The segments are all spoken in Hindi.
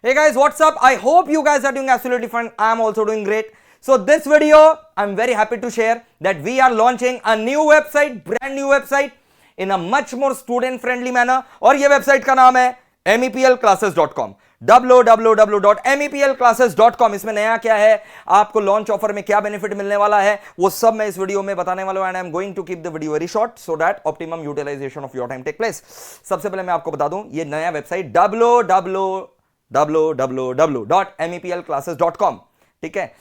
Hey guys, what's up? I hope you guys are doing absolutely fine. I am also doing great. So this video, I'm very happy to share that we are launching a new website, brand new website in a much more student friendly manner. और ये website का नाम है meplclasses.com. www.meplclasses.com. इसमें नया क्या है, आपको लॉन्च ऑफर में क्या बेनिफिट मिलने वाला है, वो सब मैं इस वीडियो में बताने वाला हूं. And I am going to keep the video very short so that optimum utilization of your time take place. सबसे पहले मैं आपको बता दूं, ये नया वेबसाइट www.meplclasses.com. ठीक है.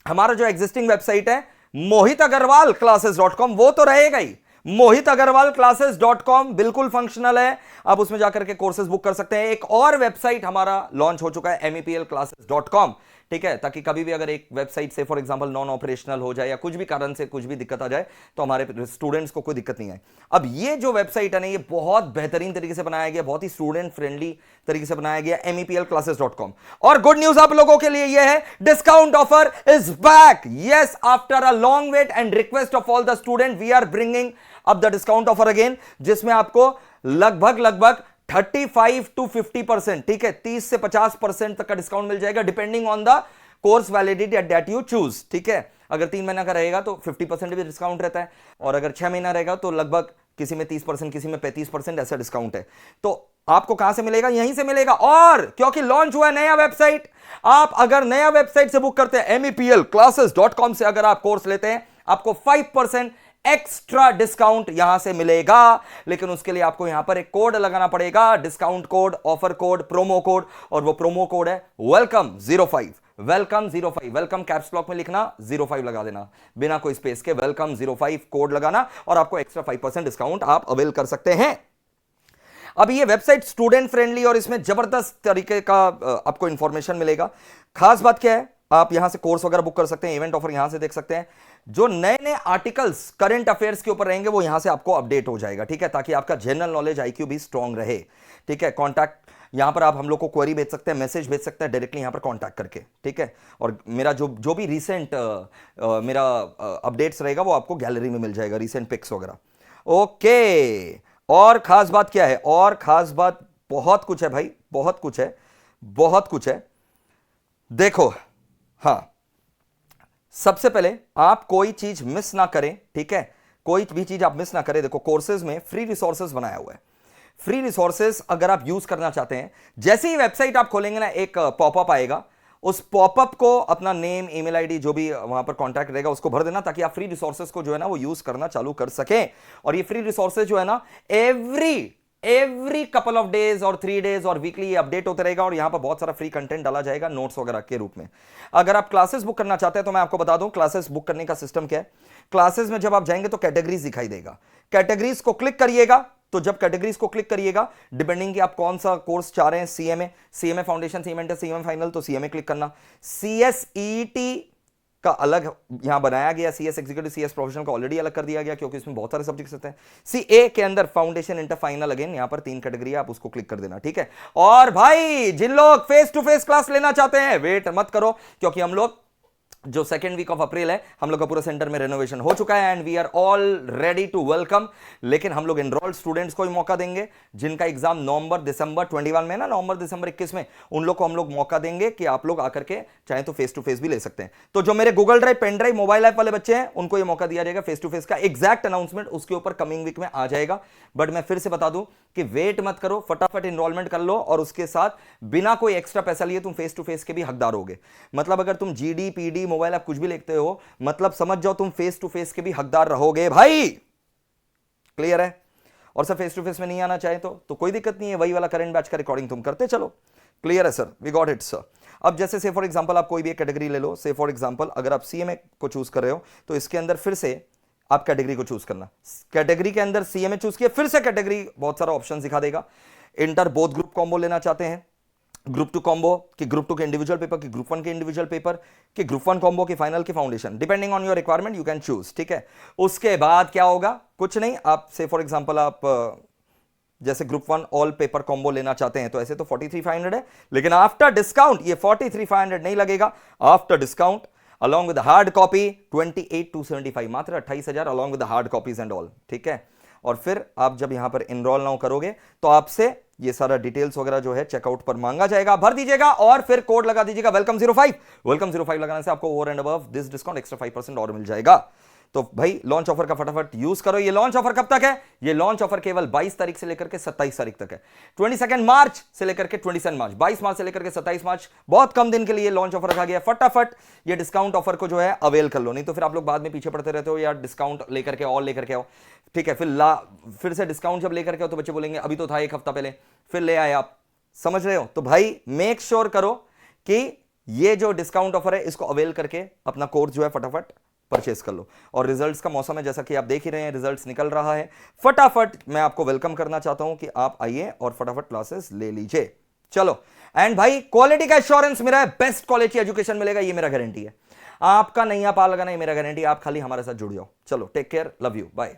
हमारा जो एग्जिस्टिंग वेबसाइट है मोहित अग्रवाल क्लासेस.com वो तो रहेगा ही. मोहित अग्रवाल क्लासेस.com बिल्कुल फंक्शनल है, आप उसमें जाकर के कोर्सेज बुक कर सकते हैं. एक और वेबसाइट हमारा लॉन्च हो चुका है meplclasses.com. ठीक है, ताकि कभी भी अगर एक वेबसाइट से फॉर एग्जांपल नॉन ऑपरेशनल हो जाए या कुछ भी कारण से कुछ भी दिक्कत आ जाए तो हमारे स्टूडेंट्स को कोई दिक्कत नहीं आए. अब ये जो वेबसाइट है ना, ये बहुत बेहतरीन तरीके से बनाया गया, बहुत ही स्टूडेंट फ्रेंडली तरीके से बनाया गया, meplclasses.com. और गुड न्यूज आप लोगों के लिए ये है, discount offer is back. Yes, after a long wait and request of all the student we are bringing up the discount offer again, जिसमें आपको लगभग 35 to 50%, ठीक है, 30 से 50% तक का डिस्काउंट मिल जाएगा depending on the course validity that you choose. ठीक है, अगर 3 महीना का रहेगा तो 50% भी डिस्काउंट रहता है, और अगर 6 महीना रहेगा तो लगभग किसी में 30%, किसी में 35% ऐसा डिस्काउंट है. तो आपको कहां से मिलेगा? यहीं से मिलेगा. और क्योंकि लॉन्च हुआ है नया वेबसाइट, आप अगर नया वेबसाइट से बुक करते हैं meplclasses.com से अगर आप कोर्स लेते हैं, आपको 5% एक्स्ट्रा डिस्काउंट यहां से मिलेगा. लेकिन उसके लिए आपको यहां पर एक कोड लगाना पड़ेगा, discount code, offer code, promo code, और वो प्रोमो कोड है welcome 05. Welcome 05, welcome caps lock में लिखना, 05 लगा देना बिना कोई स्पेस के, वेलकम 05 कोड लगाना, और आपको एक्स्ट्रा 5% डिस्काउंट आप अवेल कर सकते हैं. अब ये वेबसाइट स्टूडेंट फ्रेंडली और इसमें जबरदस्त तरीके का आपको इंफॉर्मेशन मिलेगा. खास बात क्या है, आप यहां से कोर्स वगैरह बुक कर सकते हैं, इवेंट ऑफर यहां से देख सकते हैं, जो नए नए आर्टिकल्स करंट अफेयर्स के ऊपर रहेंगे वो यहां से आपको अपडेट हो जाएगा. ठीक है, ताकि आपका जनरल नॉलेज आईक्यू भी स्ट्रांग रहे. ठीक है, कॉन्टैक्ट यहां पर आप हम लोग को क्वेरी भेज सकते हैं, मैसेज भेज सकते हैं डायरेक्टली यहां पर कॉन्टैक्ट करके. ठीक है, और मेरा जो भी रीसेंट मेरा अपडेट्स रहेगा वो आपको गैलरी में मिल जाएगा, रीसेंट पिक्स वगैरह. ओके, और खास बात क्या है? और खास बात बहुत कुछ है भाई, बहुत कुछ है, बहुत कुछ है. देखो, हाँ, सबसे पहले आप कोई चीज मिस ना करें. ठीक है, कोई भी चीज आप मिस ना करें. देखो, कोर्सेज में फ्री रिसोर्सेज बनाया हुआ है. फ्री रिसोर्सेज अगर आप यूज करना चाहते हैं, जैसे ही वेबसाइट आप खोलेंगे ना, एक पॉपअप आएगा, उस पॉपअप को अपना नेम, ईमेल आईडी, जो भी वहां पर कॉन्टैक्ट रहेगा उसको भर देना, ताकि आप फ्री रिसोर्सेज को जो है ना वो यूज करना चालू कर सकें. और ये फ्री रिसोर्सेज जो है ना, एवरी कपल ऑफ डेज और 3 डेज और वीकली ये अपडेट होते रहेगा, और यहां पर बहुत सारा फ्री कंटेंट डाला जाएगा नोट्स वगैरह के रूप में. अगर आप क्लासेस बुक करना चाहते हैं तो मैं आपको बता दूं क्लासेस बुक करने का सिस्टम क्या है. क्लासेस में जब आप जाएंगे तो कैटेगरीज दिखाई देगा, कैटेगरीज को क्लिक करिएगा. तो जब कैटेगरीज को क्लिक करिएगा, डिपेंडिंग कि आप कौन सा कोर्स चाह रहे हैं, CMA foundation, CMA CMA final, तो सीएमए क्लिक करना. सीएसईटी का अलग यहां बनाया गया, सीएस एग्जीक्यूटिव, सीएस प्रोफेशनल का ऑलरेडी अलग कर दिया गया, क्योंकि इसमें बहुत सारे सब्जेक्ट्स होते हैं. सीए के अंदर फाउंडेशन, इंटर, फाइनल, अगेन यहां पर 3 कैटेगरी है, आप उसको क्लिक कर देना. ठीक है, और भाई जिन लोग फेस टू फेस क्लास लेना चाहते हैं, वेट मत करो, क्योंकि हम लोग जो सेकेंड वीक ऑफ अप्रैल है, हम लोग का पूरा सेंटर में रेनोवेशन हो चुका है, and we are all ready to welcome. लेकिन हम लोग एनरोल्ड स्टूडेंट्स को ही मौका देंगे जिनका एग्जाम नवंबर दिसंबर 21 में ना, नवंबर दिसंबर 21 में, उन लोग को हम लोग मौका देंगे कि आप लोग आकर के चाहे तो फेस टू फेस भी ले सकते हैं. तो जो मेरे Google drive, pen drive, mobile app वाले बच्चे हैं, उनको ये मौका दिया जाएगा फेस टू फेस का. एग्जैक्ट अनाउंसमेंट उसके ऊपर कमिंग वीक में आ जाएगा. बट मैं फिर से बता दूं कि वेट मत करो, फटाफट एनरोलमेंट कर लो, और उसके साथ बिना कोई एक्स्ट्रा पैसा लिए तुम फेस टू फेस के भी हकदार होगे. मतलब अगर तुम जीडी, पीडी, मोबाइल ऐप कुछ भी लिखते हो, मतलब समझ जाओ तुम फेस टू फेस के भी हकदार रहोगे भाई. क्लियर है? और सर फेस टू फेस में नहीं आना चाहे तो कोई दिक्कत नहीं है, वही वाला करंट बैच का रिकॉर्डिंग तुम करते चलो. क्लियर है sir? We got it sir. अब जैसे से फॉर एग्जांपल आप कोई भी एक कैटेगरी ले लो, से फॉर एग्जांपल अगर आप सीएमए को चूज कर रहे हो तो इसके अंदर फिर से आप कैटेगरी को चूज करना. कैटेगरी के अंदर सीएमए चूज किया, फिर से कैटेगरी बहुत सारा ऑप्शन दिखा देगा. इंटर बोथ ग्रुप कॉम्बो लेना चाहते हैं, ग्रुप 2 कॉम्बो, कि ग्रुप 2 के इंडिविजुअल पेपर, कि ग्रुप 1 के इंडिविजुअल पेपर, कि ग्रुप 1 कॉम्बो, की फाइनल, की foundation, depending on your requirement you can choose. ठीक है, उसके बाद क्या होगा? कुछ नहीं, आप से फॉर एग्जांपल आप जैसे ग्रुप 1 ऑल पेपर कॉम्बो लेना चाहते हैं तो ऐसे तो 43,500 है, लेकिन आफ्टर डिस्काउंट ये 43,500 नहीं लगेगा. After discount along with the hard copy 28,275, मात्र 28,000 along with the hard copies and all. ठीक है, और फिर आप जब यहां पर इनरोल नाउ करोगे तो आपसे ये सारा डिटेल्स वगैरह जो है चेकआउट पर मांगा जाएगा, भर दीजिएगा और फिर कोड लगा दीजिएगा वेलकम 05। वेलकम 05 लगाने से आपको over and above this discount extra 5% और मिल जाएगा। तो भाई लॉन्च ऑफर का फटाफट यूज करो। ये लॉन्च ऑफर कब तक है? ये लॉन्च ऑफर केवल 22 तारीख से लेकर के 27 तारीख तक है। 22 मार्च से लेकर के 27 मार्च, 22 मार्च से लेकर के 27 मार्च, बहुत कम दिन के लिए लॉन्च ऑफर रखा गया। फटाफट ये डिस्काउंट ऑफर को जो है अवेल कर लो, नहीं तो फिर आप लोग बाद में पीछे पड़ते रहते हो यार डिस्काउंट लेकर के और लेकर के आओ, ठीक है। फिर से डिस्काउंट जब लेकर के आओ तो बच्चे बोलेंगे अभी तो था एक हफ्ता पहले, फिर ले आए आप, समझ रहे हो? तो भाई मेक श्योर करो कि ये जो डिस्काउंट ऑफर है इसको अवेल करके अपना कोर्स जो है फटाफट परचेस कर लो। और रिजल्ट्स का मौसम है, जैसा कि आप देख ही रहे हैं, रिजल्ट्स निकल रहा है। फटाफट मैं आपको वेलकम करना चाहता हूं कि आप आइए और फटाफट क्लासेस ले लीजिए। चलो, एंड भाई क्वालिटी का एश्योरेंस मेरा है, बेस्ट क्वालिटी एजुकेशन मिलेगा, ये मेरा गारंटी है। आपका नैया पार लगाना ये मेरा गारंटी, आप खाली हमारे साथ जुड़ जाओ। चलो, take care, love you, bye.